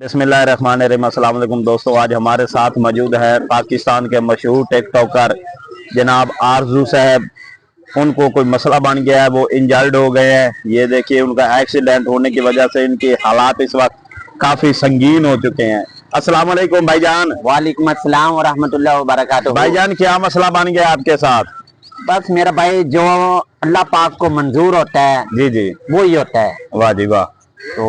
बिस्मिल्लाहिर्रहमानिर्रहीम। अस्सलाम वालेकुम दोस्तों, आज हमारे साथ मौजूद है पाकिस्तान के मशहूर टिकटॉकर जनाब आरजू साहब। उनको कोई मसला बन गया है, वो इंजर्ड हो गए हैं। ये देखिए, उनका एक्सीडेंट होने की वजह से इनके हालात इस वक्त काफी संगीन हो चुके हैं। अस्सलाम वालेकुम भाईजान। वालेकुम अस्सलाम व रहमतुल्लाहि व बरकातुहू। भाईजान, क्या मसला बन गया आपके साथ? बस मेरा भाई, जो अल्लाह पाक को मंजूर होता है जी जी, वो ही होता है। वाह जी वाह। तो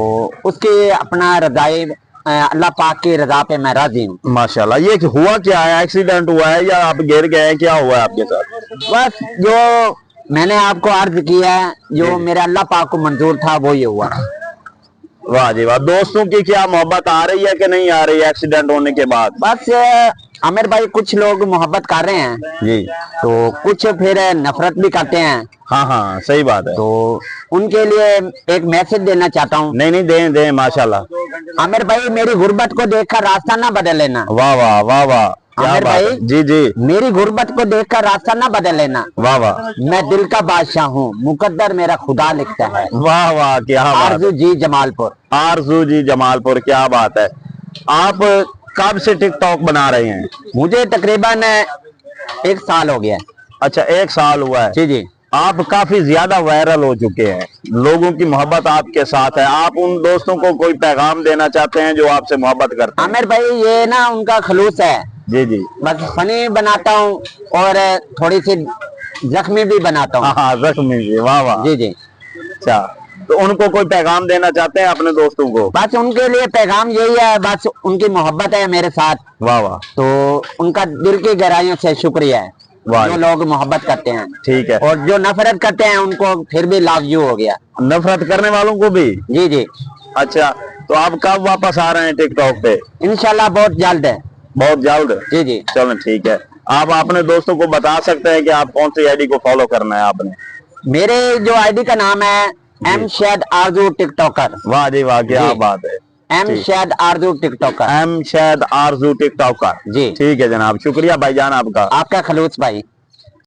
उसकी अपना रजाई अल्लाह पाक की रजा पे मैं राजी हूँ। माशाल्लाह। ये हुआ क्या है? एक्सीडेंट हुआ है या आप गिर गए हैं? क्या हुआ है आपके साथ? बस जो मैंने आपको अर्ज किया है, जो मेरे अल्लाह पाक को मंजूर था वो ये हुआ। वाह जी वाह। दोस्तों की क्या मोहब्बत आ रही है कि नहीं आ रही है एक्सीडेंट होने के बाद? बस आमिर भाई, कुछ लोग मोहब्बत कर रहे हैं जी, तो कुछ फिर नफरत भी करते हैं। हाँ हाँ, सही बात है। तो उनके लिए एक मैसेज देना चाहता हूँ। नहीं नहीं, दें दें, माशाल्लाह। आमिर भाई, मेरी गुर्बत को देखकर रास्ता ना बदल लेना। वाह वाह वाह वाह, क्या आमिर बात भाई, है। जी जी, मेरी गुर्बत को देखकर रास्ता ना बदल लेना। वाह वाह मैं दिल का बादशाह हूँ, मुकद्दर मेरा खुदा लिखता है। वाह वाह, क्या बात है। आरजू जी जमालपुर। आरजू जी जमालपुर, क्या बात है। आप कब से टिकटॉक बना रहे हैं? मुझे तकरीबन 1 साल हो गया है। अच्छा, 1 साल हुआ है। जी जी। आप काफी ज्यादा वायरल हो चुके हैं, लोगों की मोहब्बत आपके साथ है। आप उन दोस्तों को कोई पैगाम देना चाहते हैं जो आपसे मोहब्बत करते हैं? आमिर भाई, ये ना उनका खलूस है। जी जी, बस फनी बनाता हूँ और थोड़ी सी जख्मी भी बनाता हाँ हूँ। हाँ, जख्मी जी, वाह वाह। जी जी। अच्छा, तो उनको कोई पैगाम देना चाहते हैं अपने दोस्तों को? बस उनके लिए पैगाम यही है, बस उनकी मोहब्बत है मेरे साथ। वाह वाह, तो उनका दिल की गहराइयों से शुक्रिया है वाह। जो लोग मोहब्बत करते हैं। ठीक है। और जो नफरत करते हैं उनको फिर भी लव यू हो गया। नफरत करने वालों को भी? जी जी। अच्छा, तो आप कब वापस आ रहे हैं टिकटॉक पे? इंशाल्लाह बहुत जल्द है। बहुत जल्द? जी जी। चलो ठीक है। आप अपने दोस्तों को बता सकते हैं कि आप कौन सी आईडी को फॉलो करना है आपने? मेरे जो आईडी का नाम है एम शायद आरजू टिकटॉकर। वाह जी वाह, क्या जी। बात है। एम शायद आरजू टिकटॉकर। एम शायद आरजू टिकटॉकर। जी। ठीक है जनाब, शुक्रिया भाईजान आपका। आपका खलूस भाई।